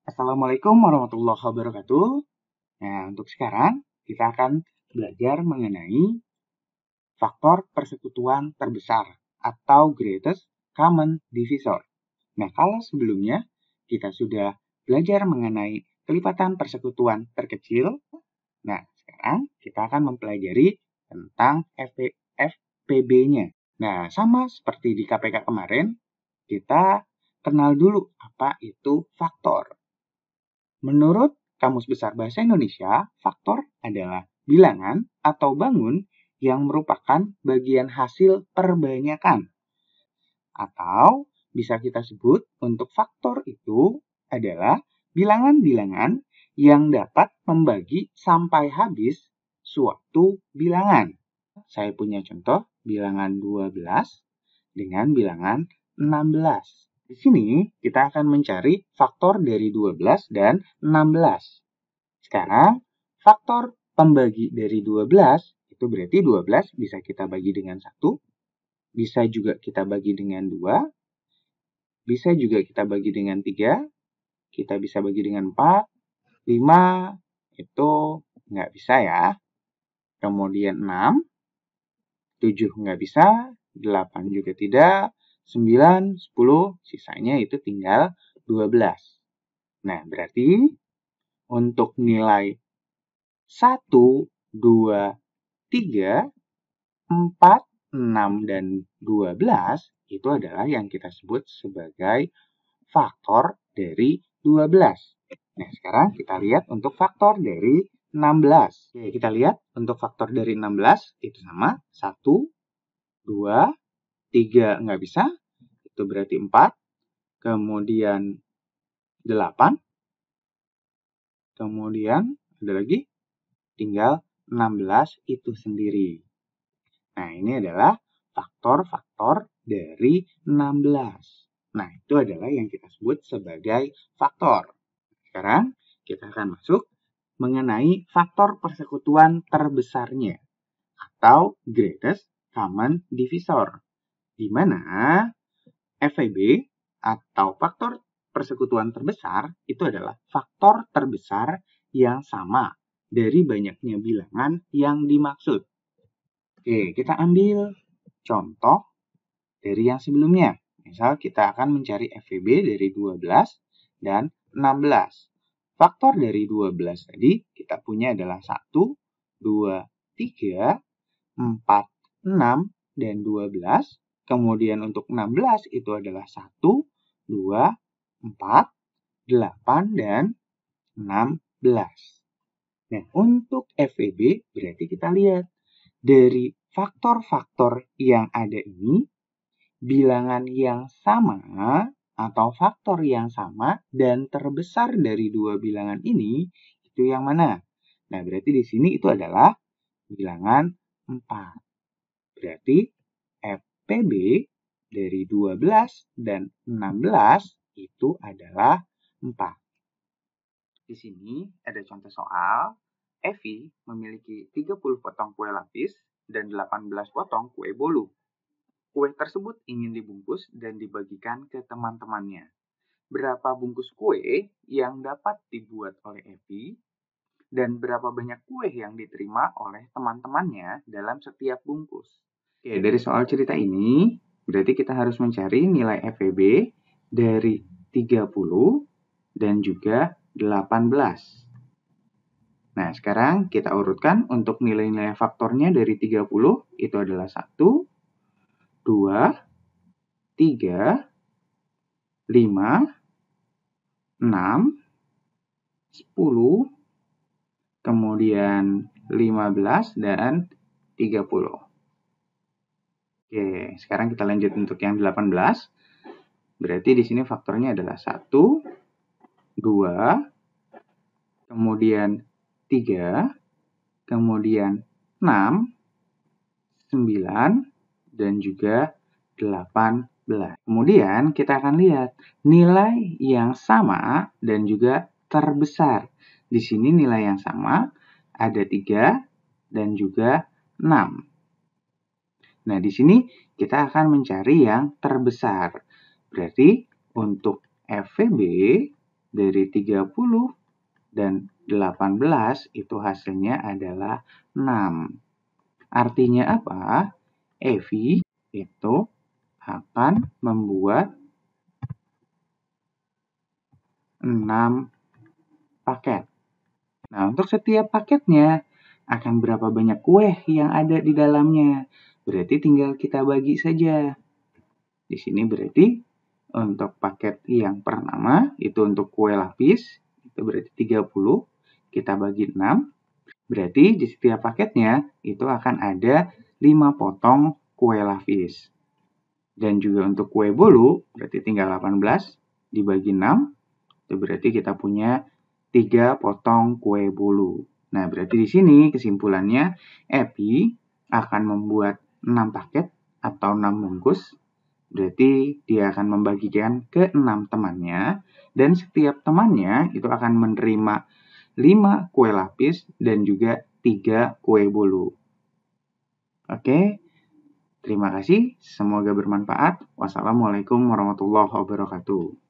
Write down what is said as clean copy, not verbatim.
Assalamualaikum warahmatullahi wabarakatuh. Nah, untuk sekarang kita akan belajar mengenai faktor persekutuan terbesar atau greatest common divisor. Nah, kalau sebelumnya kita sudah belajar mengenai kelipatan persekutuan terkecil, nah sekarang kita akan mempelajari tentang FPB-nya. Nah, sama seperti di KPK kemarin, kita kenal dulu apa itu faktor. Menurut Kamus Besar Bahasa Indonesia, faktor adalah bilangan atau bangun yang merupakan bagian hasil perbanyakan. Atau bisa kita sebut untuk faktor itu adalah bilangan-bilangan yang dapat membagi sampai habis suatu bilangan. Saya punya contoh bilangan 12 dengan bilangan 16. Di sini kita akan mencari faktor dari 12 dan 16. Sekarang faktor pembagi dari 12 itu berarti 12 bisa kita bagi dengan 1, bisa juga kita bagi dengan 2, bisa juga kita bagi dengan 3, kita bisa bagi dengan 4, 5 itu nggak bisa ya. Kemudian 6, 7 nggak bisa, 8 juga tidak, 9, 10, sisanya itu tinggal 12. Nah, berarti untuk nilai 1, 2, 3, 4, 6, dan 12 itu adalah yang kita sebut sebagai faktor dari 12. Nah, sekarang kita lihat untuk faktor dari 16. Oke, kita lihat untuk faktor dari 16 itu sama. 1, 2, 3 nggak bisa. Itu berarti 4. Kemudian 8. Kemudian ada lagi. Tinggal 16 itu sendiri. Nah, ini adalah faktor-faktor dari 16. Nah, itu adalah yang kita sebut sebagai faktor. Sekarang kita akan masuk mengenai faktor persekutuan terbesarnya atau greatest common divisor, di mana FPB atau faktor persekutuan terbesar itu adalah faktor terbesar yang sama dari banyaknya bilangan yang dimaksud. Oke, kita ambil contoh dari yang sebelumnya. Misal kita akan mencari FPB dari 12 dan 16. Faktor dari 12 tadi kita punya adalah 1, 2, 3, 4, 6, dan 12. Kemudian untuk 16 itu adalah 1, 2, 4, 8, dan 16. Nah, untuk FPB berarti kita lihat dari faktor-faktor yang ada ini, bilangan yang sama atau faktor yang sama dan terbesar dari dua bilangan ini itu yang mana? Nah, berarti di sini itu adalah bilangan 4. Berarti FPB dari 12 dan 16 itu adalah 4. Di sini ada contoh soal. Evi memiliki 30 potong kue lapis dan 18 potong kue bolu. Kue tersebut ingin dibungkus dan dibagikan ke teman-temannya. Berapa bungkus kue yang dapat dibuat oleh Evi dan berapa banyak kue yang diterima oleh teman-temannya dalam setiap bungkus? Oke, dari soal cerita ini, berarti kita harus mencari nilai FPB dari 30 dan juga 18. Nah, sekarang kita urutkan untuk nilai-nilai faktornya dari 30 itu adalah 1, 2, 3, 5, 6, 10, kemudian 15, dan 30. Oke, sekarang kita lanjut untuk yang 18. Berarti di sini faktornya adalah 1, 2, kemudian 3, kemudian 6, 9, dan juga 18. Kemudian kita akan lihat nilai yang sama dan juga terbesar. Di sini nilai yang sama ada 3 dan juga 6. Nah, di sini kita akan mencari yang terbesar. Berarti untuk FPB dari 30 dan 18 itu hasilnya adalah 6. Artinya apa? Evi itu akan membuat 6 paket. Nah, untuk setiap paketnya akan berapa banyak kue yang ada di dalamnya. Berarti tinggal kita bagi saja. Di sini berarti untuk paket yang pertama itu untuk kue lapis, itu berarti 30, kita bagi 6. Berarti di setiap paketnya itu akan ada 5 potong kue lapis. Dan juga untuk kue bolu, berarti tinggal 18 dibagi 6, itu berarti kita punya 3 potong kue bolu. Nah, berarti di sini kesimpulannya Epi akan membuat 6 paket atau 6 bungkus. Berarti dia akan membagikan ke 6 temannya dan setiap temannya itu akan menerima 5 kue lapis dan juga 3 kue bolu. Oke, terima kasih. Semoga bermanfaat. Wassalamualaikum warahmatullahi wabarakatuh.